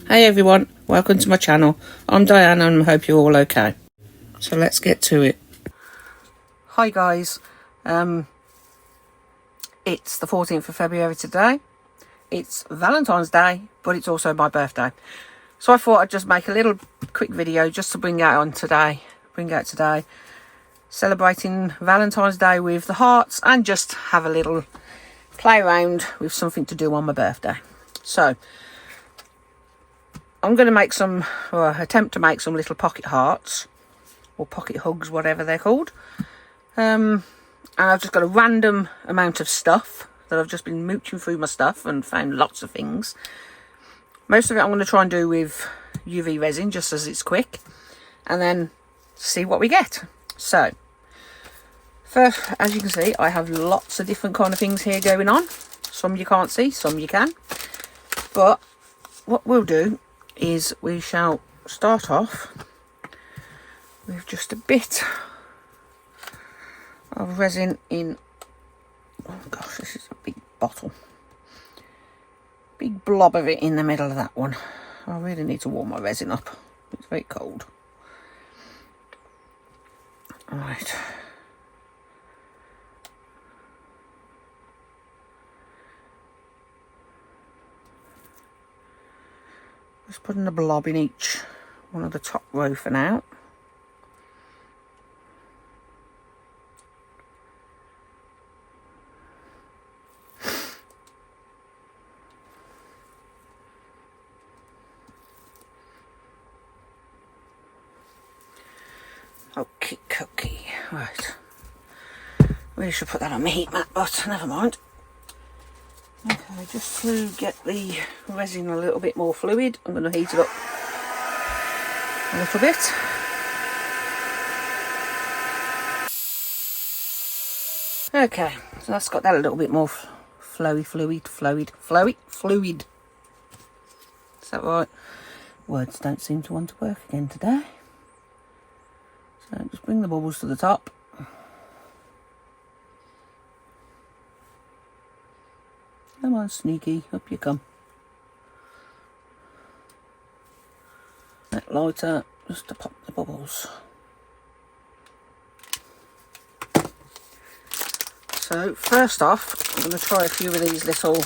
Hey everyone, welcome to my channel. I'm Diane and I hope you're all okay. So let's get to it. Hi guys, it's the 14th of February today. It's Valentine's Day, but it's also my birthday. So I thought I'd just make a little quick video just to bring out today, celebrating Valentine's Day with the hearts and just have a little play around with something to do on my birthday. So I'm going to make some, or attempt to make some little pocket hearts, or pocket hugs, whatever they're called. And I've just got a random amount of stuff that I've just been mooching through my stuff and found lots of things. Most of it I'm going to try and do with UV resin, just as it's quick, and then see what we get. So, first, as you can see, I have lots of different kind of things here going on. Some you can't see, some you can. But what we'll do is we shall start off with just a bit of resin in, oh gosh, this is a big bottle, big blob of it in the middle of that one. I really need to warm my resin up, it's very cold. Alright, just putting a blob in each one of the top row for now. Okie dokie, right. Really should put that on my heat mat, but never mind. Okay, just to get the resin a little bit more fluid, I'm going to heat it up a little bit. Okay, so that's got that a little bit more fluid. Is that right? Words don't seem to want to work again today. So just bring the bubbles to the top. Come on, sneaky, up you come. That lighter, just to pop the bubbles. So first off, I'm going to try a few of these little,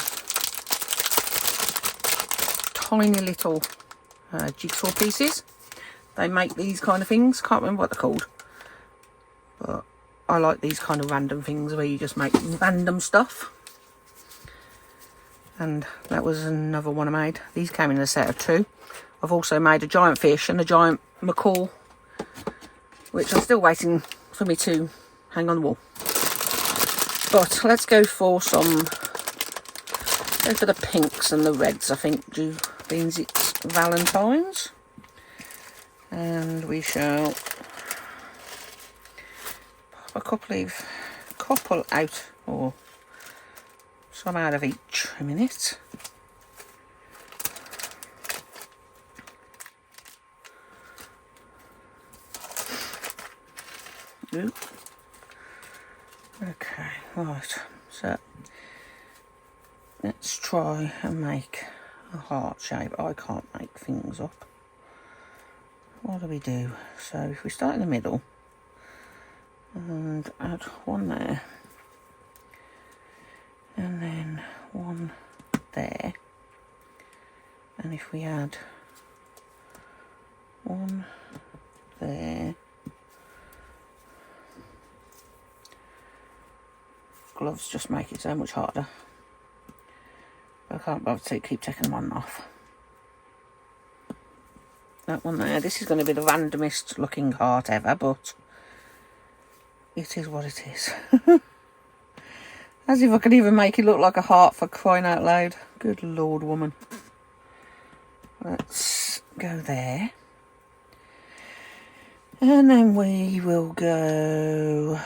tiny little jigsaw pieces. They make these kind of things, can't remember what they're called. But I like these kind of random things where you just make random stuff. And that was another one I made. These came in a set of 2. I've also made a giant fish and a giant macaw, which I'm still waiting for me to hang on the wall. But let's go for the pinks and the reds, I think, means it's Valentines. And we shall pop a couple out, or some out of each a minute. Ooh. Okay, right, so let's try and make a heart shape. I can't make things up. What do we do? So if we start in the middle and add one there, and then one there, and if we add one there, gloves just make it so much harder, but I can't bother to keep taking them on and off. That one there, this is going to be the randomest looking heart ever, but it is what it is. As if I could even make it look like a heart, for crying out loud. Good Lord, woman. Let's go there. And then we will go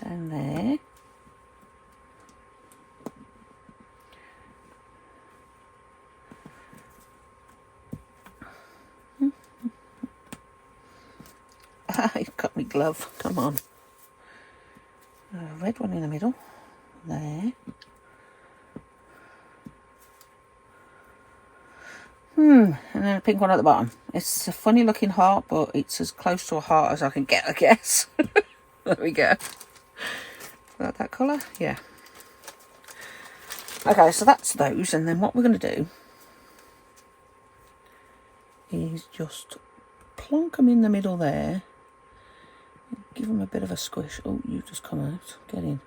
down there. I cut my glove, come on. A red one in the middle, there. And then a pink one at the bottom. It's a funny looking heart, but it's as close to a heart as I can get, I guess. There we go. Like that colour? Yeah. Okay, so that's those, and then what we're going to do is just plonk them in the middle there. Give them a bit of a squish. Oh, you just come out. Get in.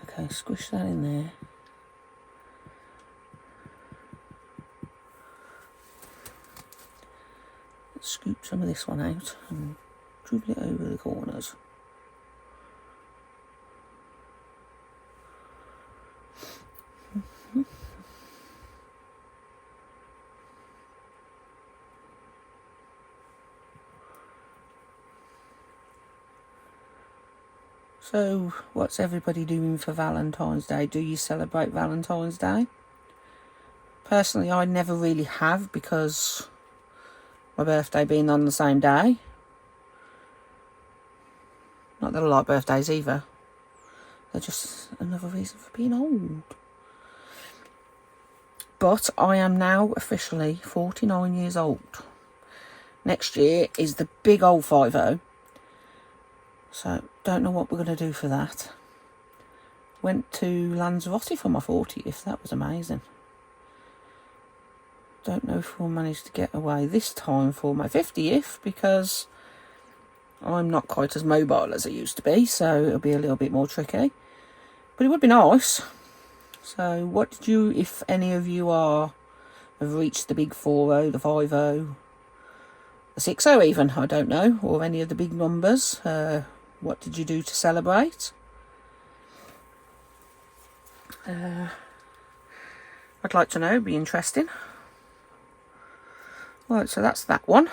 Okay, squish that in there. Let's scoop some of this one out and dribble it over the corners. So, what's everybody doing for Valentine's Day? Do you celebrate Valentine's Day? Personally, I never really have, because my birthday being on the same day. Not that I like birthdays either. They're just another reason for being old. But I am now officially 49 years old. Next year is the big old 50. So, don't know what we're going to do for that. Went to Lanzarote for my 40th. That was amazing. Don't know if we'll manage to get away this time for my 50th, because I'm not quite as mobile as I used to be, so it'll be a little bit more tricky. But it would be nice. So, what did you, if any of you have reached the big 40, the 50, the 60 even, I don't know, or any of the big numbers, what did you do to celebrate? I'd like to know, it'd be interesting. Right, so that's that one.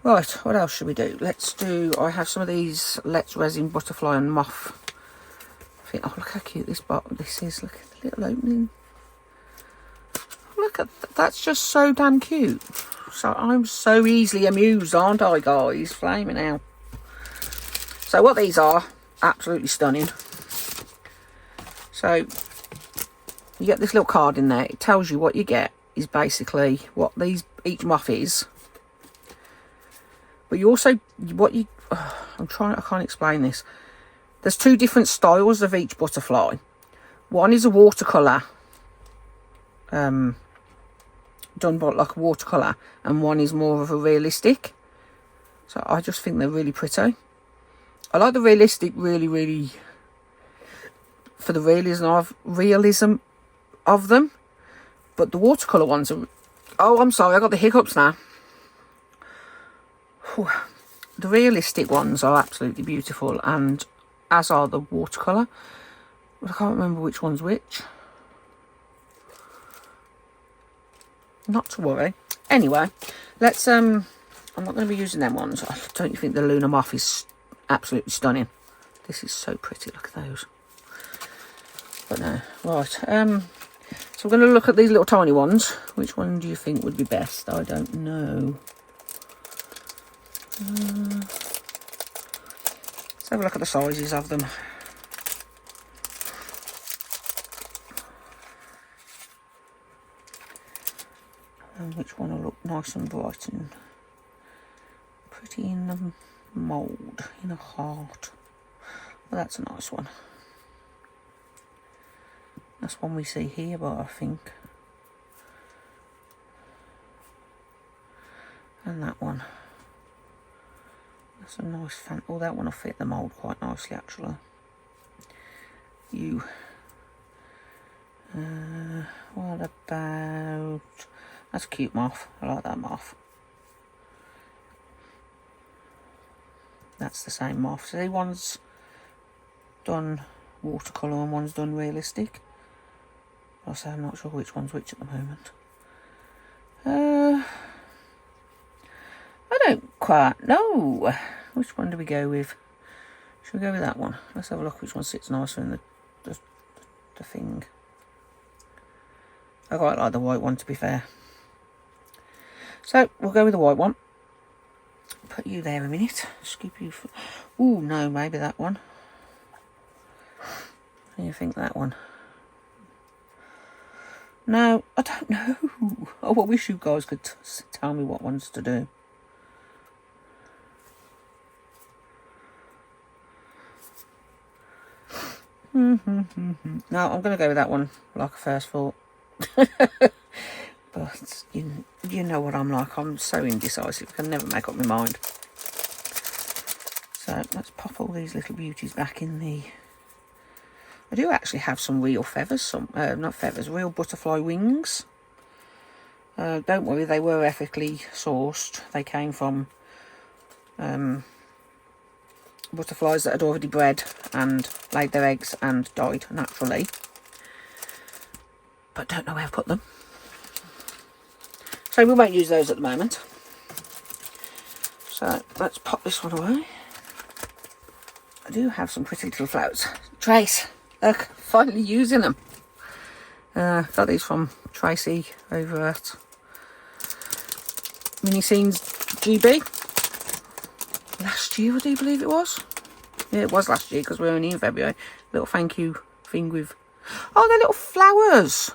Right, what else should we do? Let's do, I have some of these Let's Resin Butterfly and Moth. I think, oh, look how cute this is. Look at the little opening. Look at that's just so damn cute. So I'm so easily amused, aren't I, guys? Flaming out. So what these are, absolutely stunning. So you get this little card in there. It tells you what you get is basically what each moth is. But you also, I can't explain this. There's two different styles of each butterfly. One is a watercolour, done by like a watercolour, and one is more of a realistic. So I just think they're really pretty. I like the realistic really for the realism of them. But the watercolour ones are... Oh, I'm sorry, I got the hiccups now. Whew. The realistic ones are absolutely beautiful, and as are the watercolour. But I can't remember which one's which. Not to worry. Anyway, let's... I'm not going to be using them ones. Don't you think the Lunar Moth is absolutely stunning? This is so pretty. Look at those. But no. Right. So we're going to look at these little tiny ones. Which one do you think would be best? I don't know. Let's have a look at the sizes of them. And which one will look nice and bright and pretty in the mould, in a heart. Well, that's a nice one. That's one we see here, but I think. And that one. That's a nice fan. Oh, that one will fit the mould quite nicely, actually. What about... That's a cute moth. I like that moth. That's the same moth. See, one's done watercolour and one's done realistic. I say I'm not sure which one's which at the moment. I don't quite know. Which one do we go with? Should we go with that one? Let's have a look which one sits nicer in the thing. I quite like the white one, to be fair. So we'll go with the white one. Put you there a minute. Scoop you. Ooh, no, maybe that one. What do you think, that one? No, I don't know. Oh, I wish you guys could tell me what ones to do. No, I'm going to go with that one, like a first thought. But you know what I'm like. I'm so indecisive. I can never make up my mind. So let's pop all these little beauties back in the... I do actually have some real feathers. Not feathers, real butterfly wings. Don't worry, they were ethically sourced. They came from butterflies that had already bred and laid their eggs and died naturally. But don't know where I've put them. So we won't use those at the moment. So let's pop this one away. I do have some pretty little flowers. Trace, look, finally using them. Got these from Tracy over at Mini Scenes GB. Last year, I do believe it was. Yeah, it was last year because we're only in February. Little thank you thing with... Oh, they're little flowers.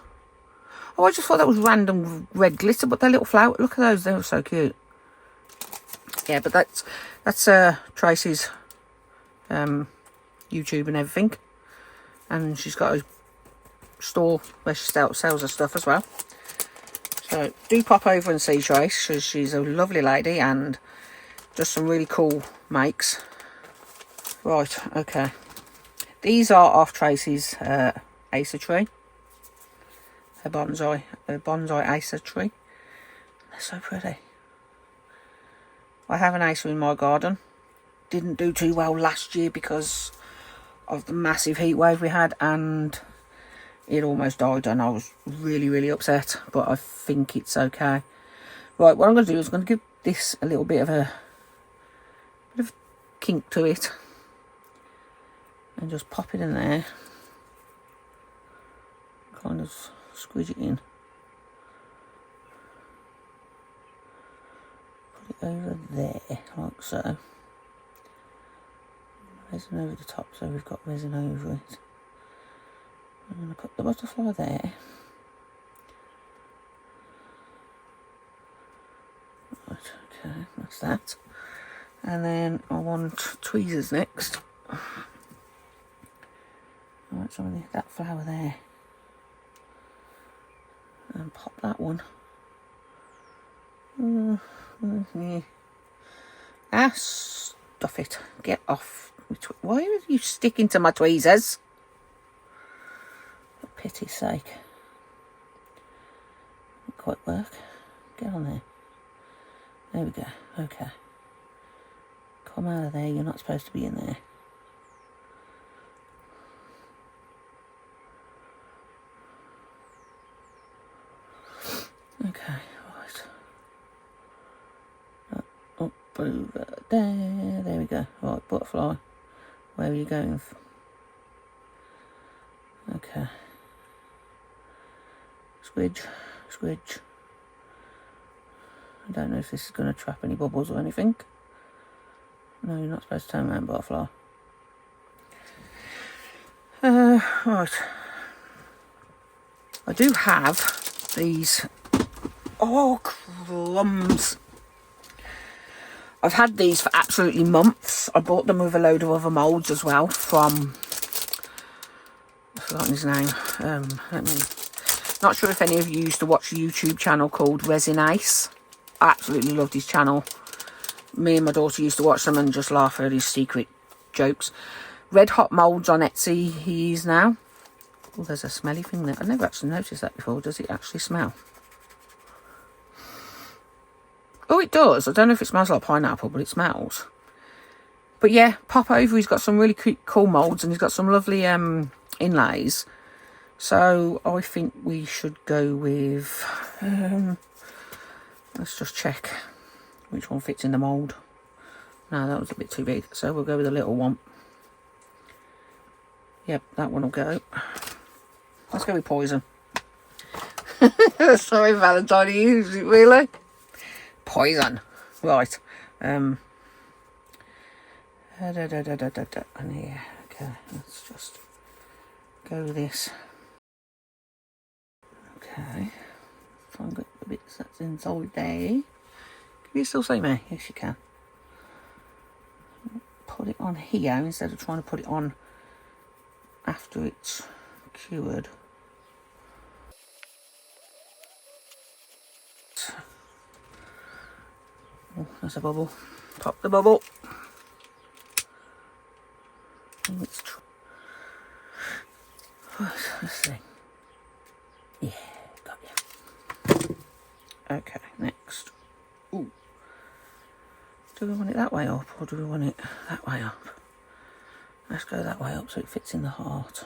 Oh, I just thought that was random red glitter, but they're little flowers. Look at those, they were so cute. Yeah, but that's Tracy's YouTube and everything. And she's got a store where she sells her stuff as well. So do pop over and see Trace, because she's a lovely lady and just some really cool makes. Right, okay. These are off Tracy's Acer tree. Her bonsai Acer tree. They're so pretty. I have an Acer in my garden. Didn't do too well last year because of the massive heat wave we had, and it almost died, and I was really, really upset, but I think it's okay. Right, what I'm going to do is I'm going to give this a little bit of kink to it, and just pop it in there, kind of squeeze it in, put it over there like so, resin over the top so we've got resin over it. I'm going to put the butterfly there. Right, okay, that's that. And then I want tweezers next. Right, so that flower there. And pop that one. Stuff it. Get off. Why are you sticking to my tweezers? For pity's sake. Didn't quite work. Get on there. There we go. Okay. Come out of there. You're not supposed to be in there. Okay, right. Up over there. There we go. Right, butterfly. Where are you going? Okay. Squidge. Squidge. I don't know if this is going to trap any bubbles or anything. No, you're not supposed to turn around, butterfly. Right. I do have these. Oh, crumbs. I've had these for absolutely months. I bought them with a load of other moulds as well from... I've forgotten his name. Not sure if any of you used to watch a YouTube channel called Resin. I absolutely loved his channel. Me and my daughter used to watch them and just laugh at his secret jokes. Red Hot Moulds on Etsy he is now. Oh, there's a smelly thing there. I've never actually noticed that before. Does it actually smell? Oh, it does. I don't know if it smells like pineapple, but it smells. But yeah, pop over. He's got some really cool moulds and he's got some lovely inlays. So I think we should go with... let's just check which one fits in the mould. No, that was a bit too big. So we'll go with a little one. Yep, that one will go. Let's go with poison. Sorry, Valentine, you use it really? Poison. Right. And yeah, okay, let's just go with this. Okay. Okay. Try and get the bits that's inside there. Can you still see me? Yes, you can. Put it on here instead of trying to put it on after it's cured. Oh, there's a bubble. Pop the bubble. Let's see. Yeah, got you. Okay, next. Ooh. Do we want it that way up or do we want it that way up? Let's go that way up so it fits in the heart.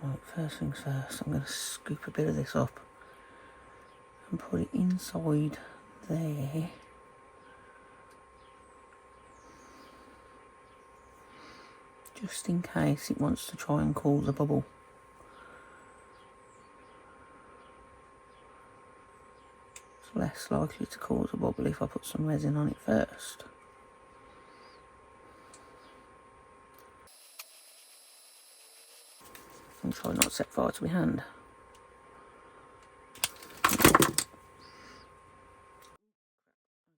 Right, first things first, I'm going to scoop a bit of this up and put it inside there. Just in case it wants to try and cause a bubble. It's less likely to cause a bubble if I put some resin on it first. And try not to set fire to my hand.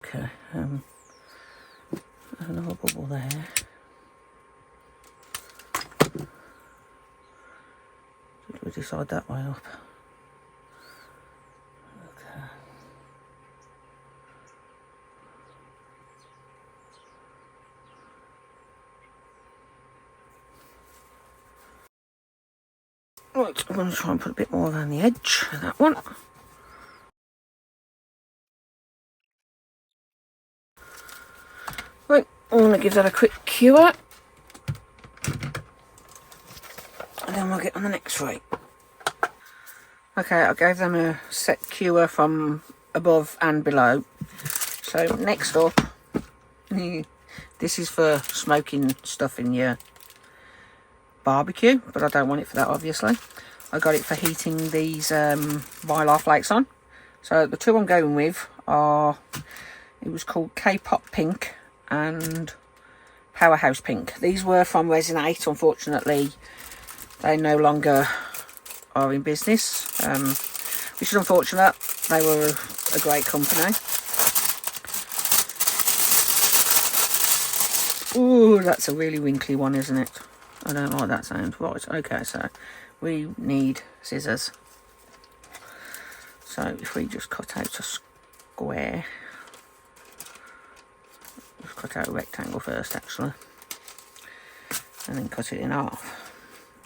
Okay, another bubble there. Did we decide that way up? Okay. Right, I'm going to try and put a bit more around the edge of that one. Right, I'm going to give that a quick cure. And then we'll get on the next rate. Okay, I gave them a set cure from above and below. So next up, this is for smoking stuff in your barbecue, but I don't want it for that, obviously. I got it for heating these Mylar flakes on. So the two I'm going with are, it was called K-Pop Pink and Powerhouse Pink. These were from Resin 8. Unfortunately, they no longer are in business, which is unfortunate. They were a great company. Ooh, that's a really wrinkly one, isn't it? I don't like that sound. Right, okay, so we need scissors. So if we just cut out a square, let's cut out a rectangle first actually, and then cut it in half.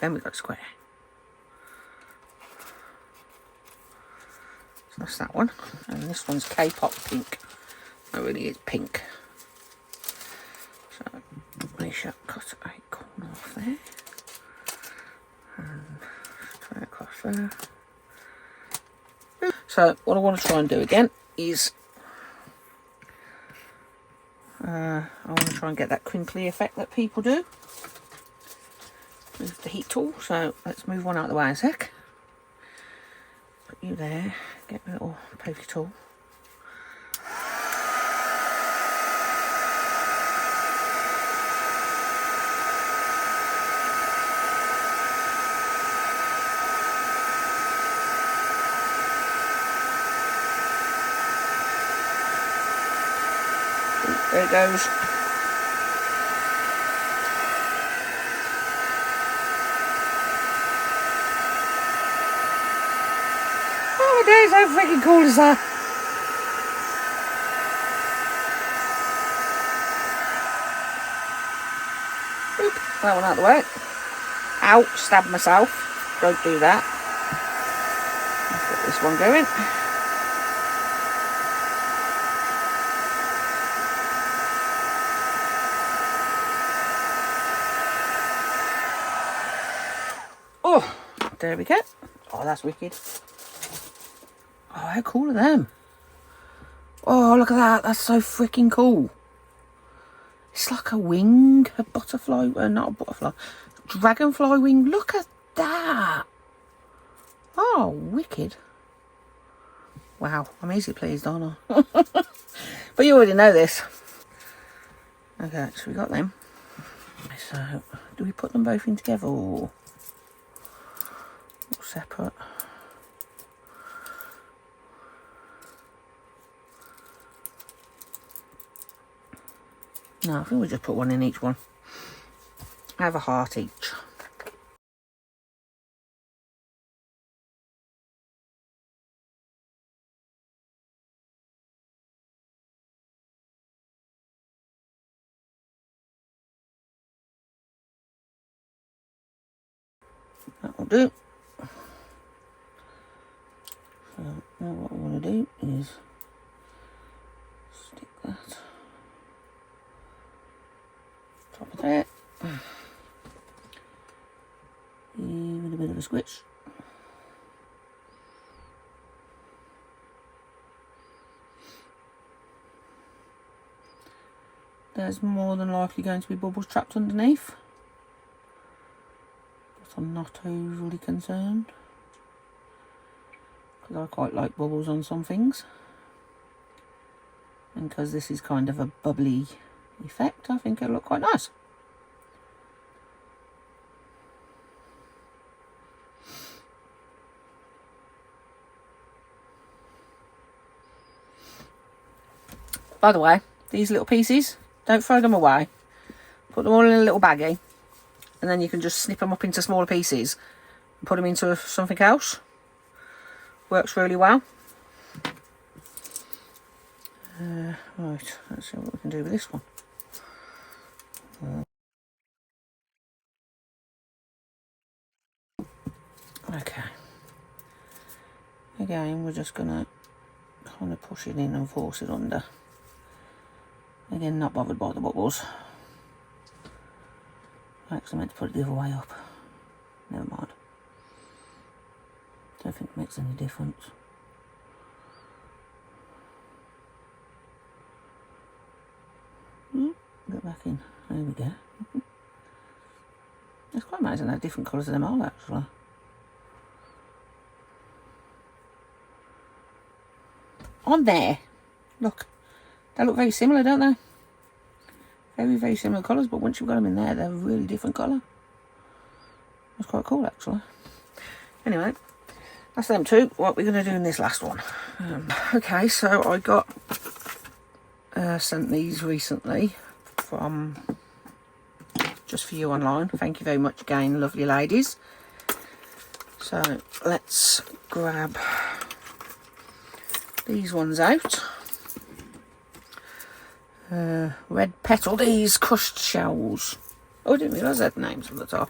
Then we've got a square. So that's that one. And this one's K-Pop Pink. It really is pink. So we shall cut a corner off there. And straight across there. So what I want to try and do again is I want to try and get that crinkly effect that people do with the heat tool. So let's move one out of the way a sec. Put you there, get my little pokey tool. There it goes. Oh my days, how freaking cool is that? Oop, that one out of the way. Ow, stabbed myself. Don't do that. Let's get this one going. Oh, there we go. Oh, that's wicked. Oh, how cool are them? Oh, look at that. That's so freaking cool. It's like a wing, a butterfly, not a butterfly, dragonfly wing. Look at that. Oh, wicked. Wow, I'm easy pleased, aren't I? But you already know this. Okay, so we got them. So, do we put them both in together? Or separate. No, I think we'll just put one in each one. Have a heart each. That will do. So now what I want to do is stick that top of there. With a bit of a switch. There's more than likely going to be bubbles trapped underneath, but I'm not overly concerned because I quite like bubbles on some things, and because this is kind of a bubbly effect, I think it'll look quite nice. By the way, these little pieces, don't throw them away. Put them all in a little baggie, and then you can just snip them up into smaller pieces and put them into something else. Works really well. Right, let's see what we can do with this one. Okay. Again, we're just going to kind of push it in and force it under. Again, not bothered by the bubbles. I actually meant to put it the other way up. Never mind. Don't think it makes any difference. Get back in. There we go. It's quite amazing how different colours of them are, actually. On there, look, they look very similar, don't they? Very, very similar colours, but once you've got them in there, they're a really different colour. That's quite cool, actually. Anyway, that's them two. What we're going to do in this last one. Okay, so I got sent these recently from Just For You online. Thank you very much again, lovely ladies. So let's grab these ones out. Red Petal, these crushed shells. Oh, I didn't realise they had names on the top.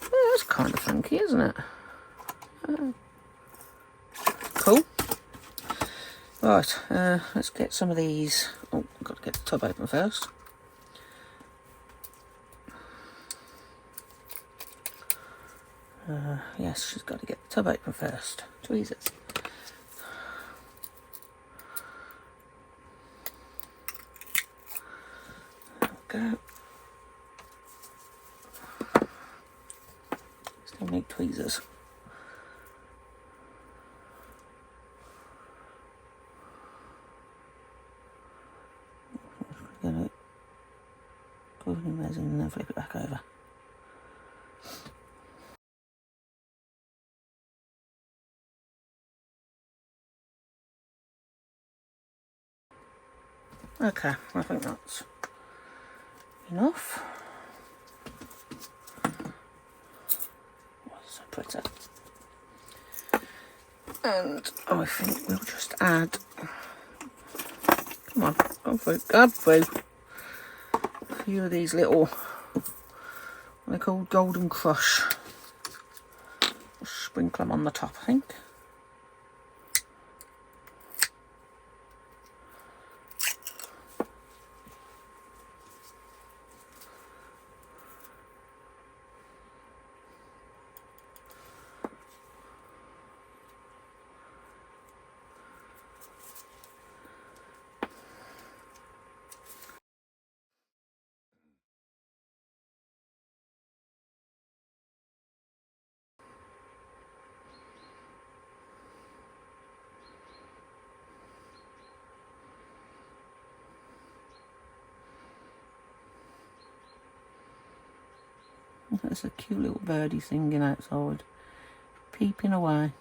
Yeah, that's kind of funky, isn't it? Cool. Right, let's get some of these. Oh, I've got to get the tub open first. Yes, she's got to get the tub open first. Tweezers. There we go. Still need tweezers. Get it covered in resin and then flip it back over. Okay, I think that's enough. Oh, so pretty. And I think we'll just add, come on, go through, go through. A few of these little, what they're called, Golden Crush. Sprinkle them on the top, I think. There's a cute little birdie singing outside, peeping away.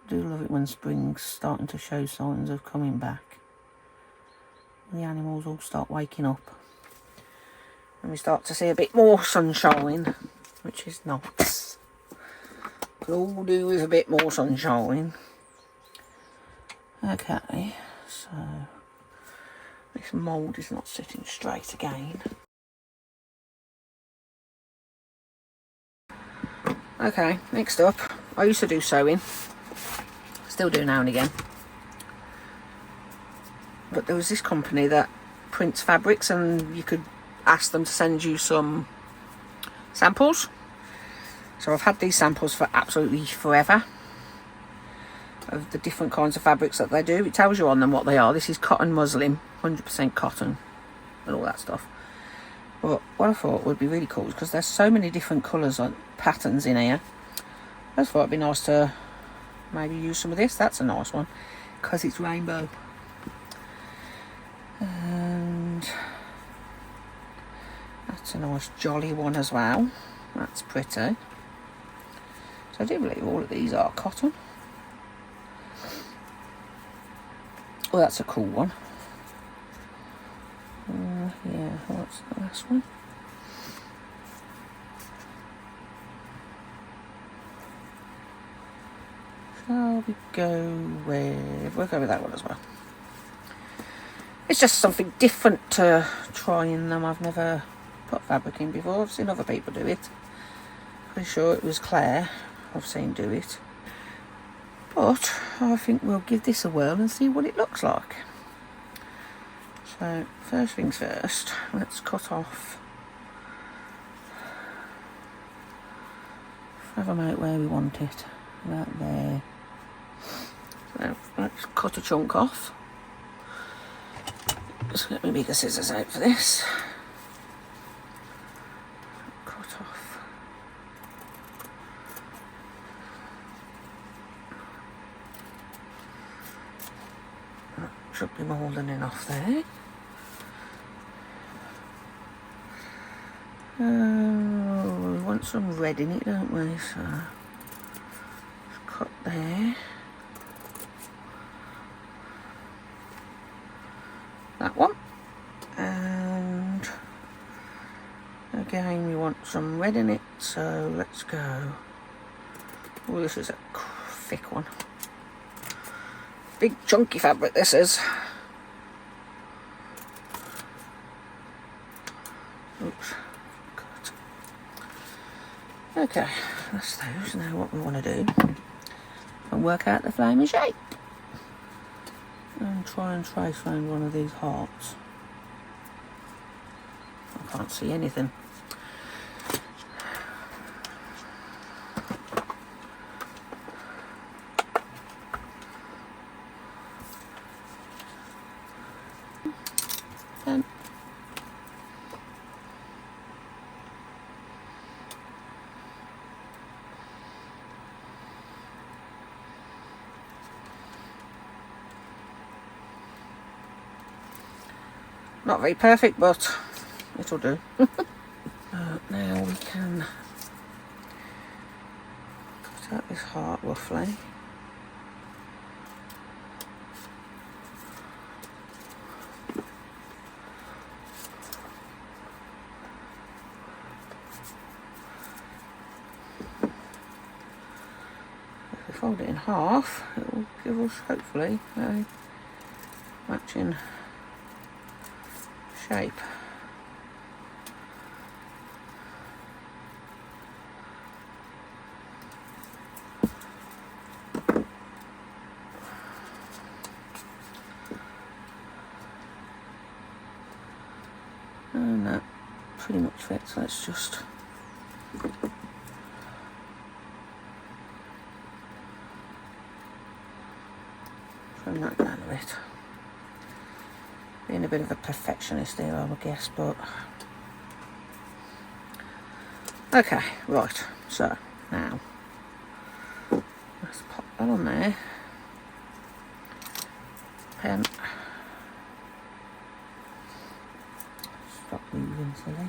I do love it when spring's starting to show signs of coming back. The animals all start waking up and we start to see a bit more sunshine, which is nice. Could all do with a bit more sunshine. Okay, so this mould is not sitting straight again. Okay, next up, I used to do sewing, still do now and again, but there was this company that prints fabrics and you could ask them to send you some samples. So I've had these samples for absolutely forever of the different kinds of fabrics that they do. It tells you on them what they are. This is cotton muslin, 100% cotton and all that stuff. But what I thought would be really cool is because there's so many different colours and patterns in here, I just thought it'd be nice to maybe use some of this. That's a nice one because it's rainbow. And that's a nice jolly one as well. That's pretty. So I do believe all of these are cotton. Oh, that's a cool one. Yeah, what's the last one? Shall we go with... We'll go with that one as well. It's just something different to trying them. I've never put fabric in before. I've seen other people do it. Pretty sure it was Claire I've seen do it. But I think we'll give this a whirl and see what it looks like. So first things first, let's cut off, have them out where we want it, about there. So let's cut a chunk off. Just get my bigger scissors out for this. Cut off. That should be more than enough there. We want some red in it, don't we? So just cut there. That one. And again, we want some red in it, so let's go. Oh, this is a thick one. Big chunky fabric this is. Oops. Okay, that's those. Now what we want to do and work out the flaming shape and try and trace around one of these hearts. I can't see anything. And not very perfect, but it'll do. Now we can cut out this heart roughly. If we fold it in half, it will give us hopefully a matching shape. And that pretty much fits. Let's just trim that down a bit. Being a bit of a perfectionist here, I would guess, but okay, right. So now let's pop that on there. Pen. moving silly.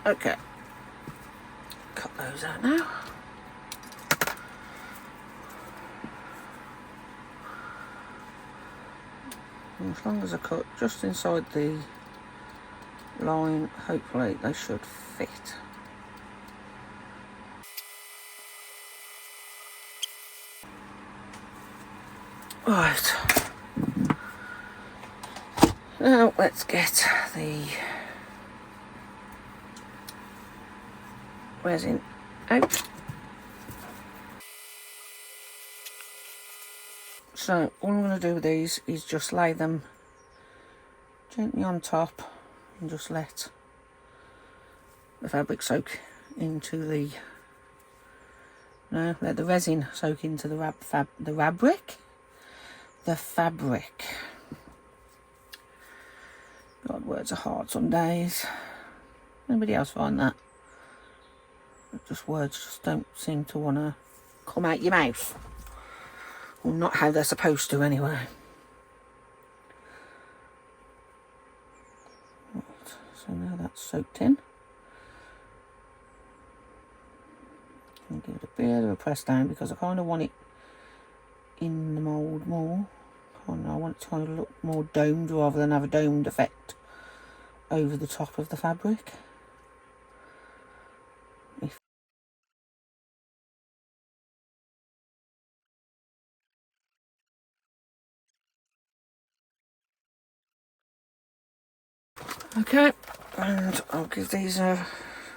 Okay, cut those out now. And as long as I cut just inside the line, hopefully they should fit. Right, now let's get the resin out. So all I'm going to do with these is just lay them gently on top and just let the fabric soak into the, no, let the resin soak into the fabric. God, words are hard some days. Anybody else find that? Just words just don't seem to want to come out your mouth. Or not how they're supposed to anyway. Right, so now that's soaked in. I'm going to give it a bit of a press down because I kind of want it in the mould more. I want it to kind of look more domed rather than have a domed effect over the top of the fabric. Okay, and I'll give these a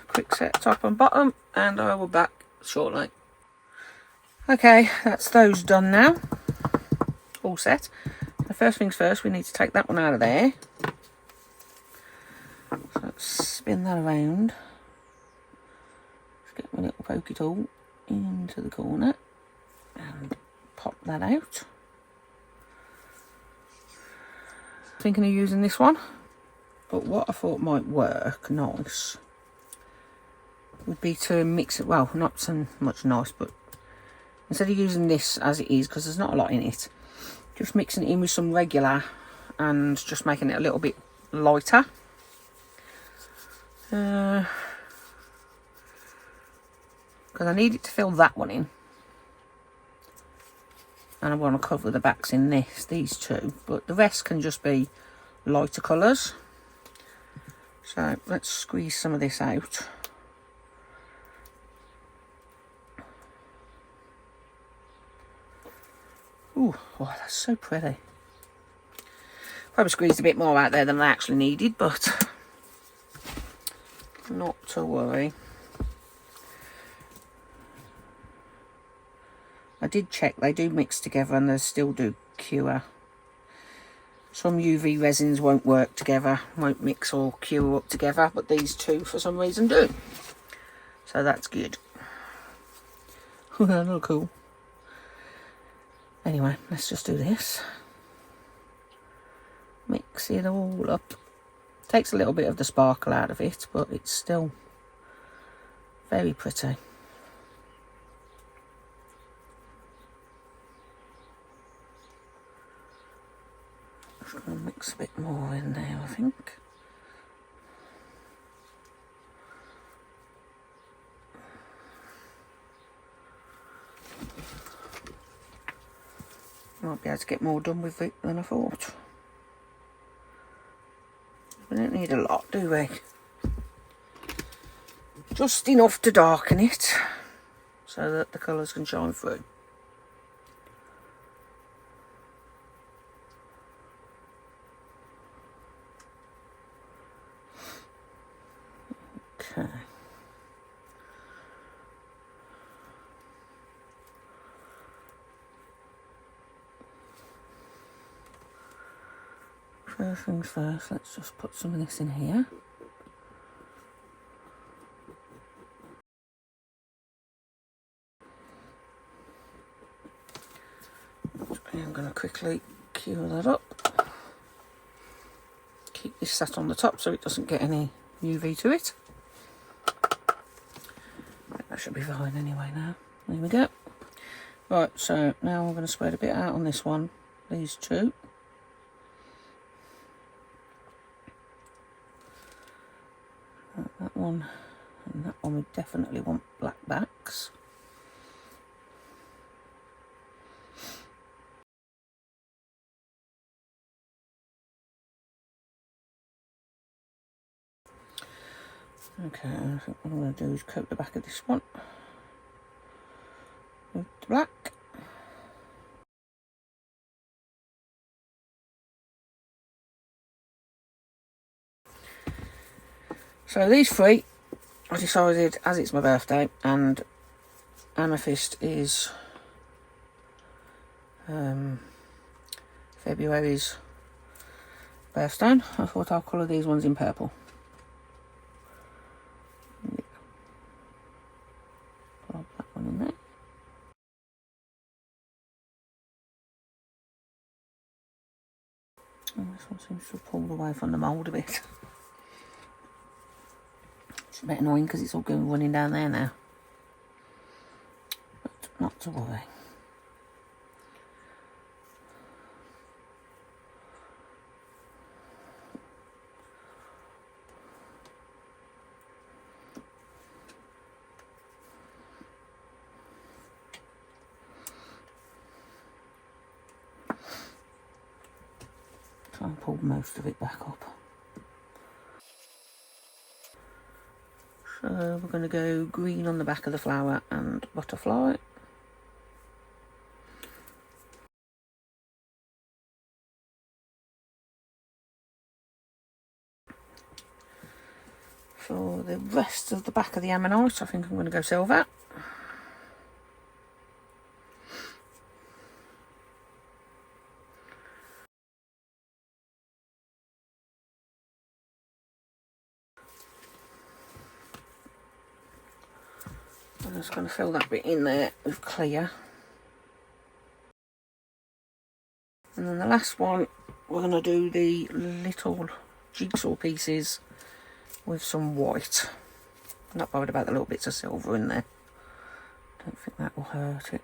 quick set top and bottom and I will back shortly. Okay, that's those done now. All set. The first things first, we need to take that one out of there. So let's spin that around. Let's get my little pokey tool into the corner and pop that out. Thinking of using this one, but what I thought might work nice would be to mix it, well, not so much nice, but instead of using this as it is, because there's not a lot in it, just mixing it in with some regular and just making it a little bit lighter. Because I need it to fill that one in. And I want to cover the backs in these two, but the rest can just be lighter colours. So let's squeeze some of this out. Ooh, oh, that's so pretty. Probably squeezed a bit more out there than I actually needed, but not to worry. I did check, they do mix together and they still do cure. Some UV resins won't work together, won't mix or cure up together, but these two for some reason do. So that's good. That look cool. Anyway, let's just do this. Mix it all up. Takes a little bit of the sparkle out of it, but it's still very pretty. Just going to mix a bit more in there, I think. Might be able to get more done with it than I thought. We don't need a lot, do we? Just enough to darken it so that the colours can shine through. Okay. First things first, let's just put some of this in here. I'm going to quickly cure that up. Keep this sat on the top so it doesn't get any UV to it. That should be fine anyway now. There we go. Right, so now I'm going to spread a bit out on this one, these two. That one and that one we definitely want black backs. Okay, I think what I'm going to do is coat the back of this one with the black. So these three, I decided, as it's my birthday and Amethyst is February's birthstone, I thought I'll colour these ones in purple. Yeah. Put that one in there. And this one seems to have pulled away from the mould a bit. It's a bit annoying because it's all going running down there now. But not to worry. Try and pull most of it back up. So we're going to go green on the back of the flower and butterfly. For the rest of the back of the ammonite, I think I'm going to go silver. I'm just going to fill that bit in there with clear. And then the last one, we're going to do the little jigsaw pieces with some white. I'm not bothered about the little bits of silver in there. Don't think that will hurt it.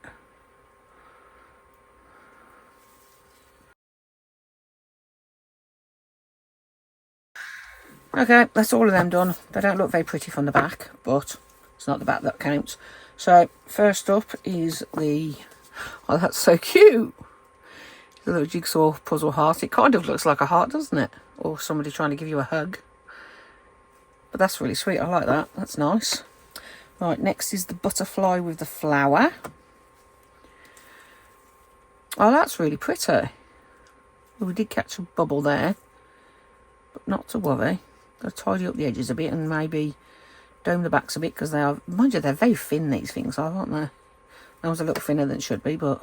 Okay, that's all of them done. They don't look very pretty from the back, but it's not the back that counts. So first up is the, oh, that's so cute. The little jigsaw puzzle heart. It kind of looks like a heart, doesn't it? Or somebody trying to give you a hug. But that's really sweet. I like that. That's nice. Right, next is the butterfly with the flower. Oh, that's really pretty. Well, we did catch a bubble there, but not to worry. Got to tidy up the edges a bit and maybe dome the backs a bit because they are, mind you, they're very thin, these things are, aren't they? That was a little thinner than it should be, but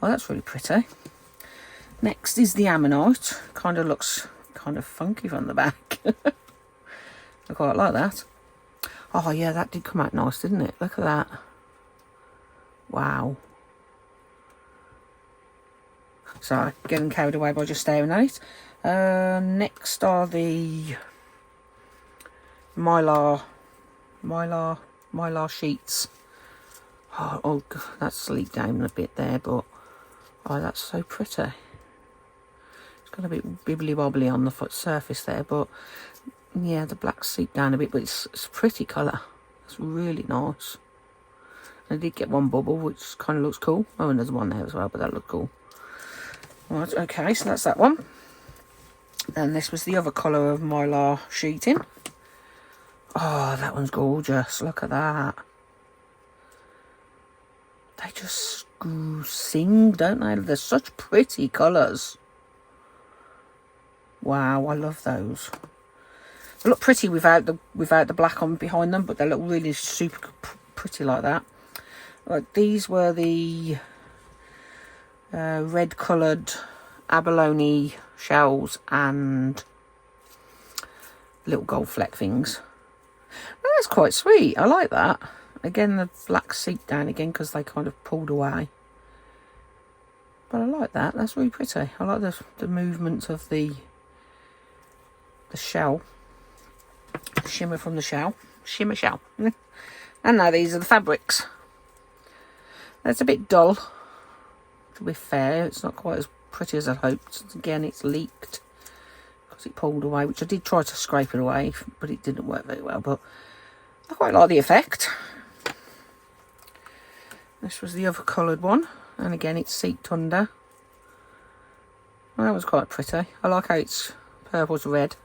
oh, that's really pretty. Next is the ammonite. Kind of looks kind of funky from the back. I quite like that. Oh yeah, that did come out nice, didn't it? Look at that. Wow. Sorry, getting carried away by just staring at it. Next are the mylar sheets. Oh, that's leaked down a bit there, but oh, that's so pretty. It's got a bit bibbly wobbly on the foot surface there, but yeah, the black seeped down a bit, but it's a pretty colour. It's really nice. I did get one bubble, which kind of looks cool. Oh, and there's one there as well, but that looked cool. Right, okay, so that's that one. Then this was the other colour of mylar sheeting. Oh, that one's gorgeous. Look at that. They just sing, don't they? They're such pretty colours. Wow, I love those. They look pretty without the black on behind them, but they look really super pretty like that. Right, these were the red coloured abalone shells and little gold fleck things. Oh, that's quite sweet. I like that. Again, the black seeped down again because they kind of pulled away. But I like that. That's really pretty. I like the movement of the shell. The shimmer from the shell. Shimmer shell. And now these are the fabrics. It's a bit dull, to be fair. It's not quite as pretty as I hoped. Again, it's leaked because it pulled away, which I did try to scrape it away, but it didn't work very well. But I quite like the effect. This was the other coloured one, and again it's seeped under. Well, that was quite pretty. I like how it's purple to red.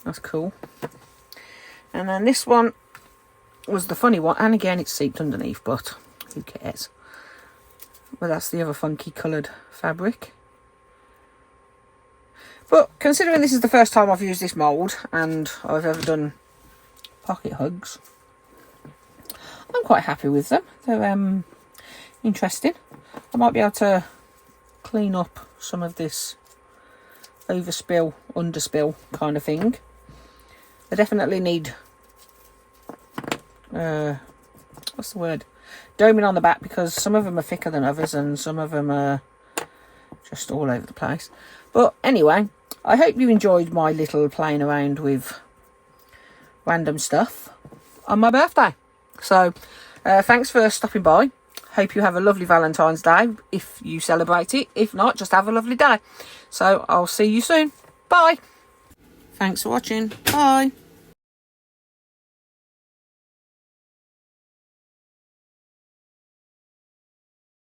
That's cool. And then this one was the funny one, and again it's seeped underneath, but who cares. But that's the other funky coloured fabric. But considering this is the first time I've used this mould and I've ever done pocket hugs, I'm quite happy with them. They're interesting. I might be able to clean up some of this overspill, underspill kind of thing. They definitely need, what's the word? Doming on the back, because some of them are thicker than others and some of them are just all over the place. But anyway, I hope you enjoyed my little playing around with random stuff on my birthday. So thanks for stopping by. Hope you have a lovely Valentine's Day if you celebrate it. If not, just have a lovely day. So I'll see you soon. Bye. Thanks for watching. Bye.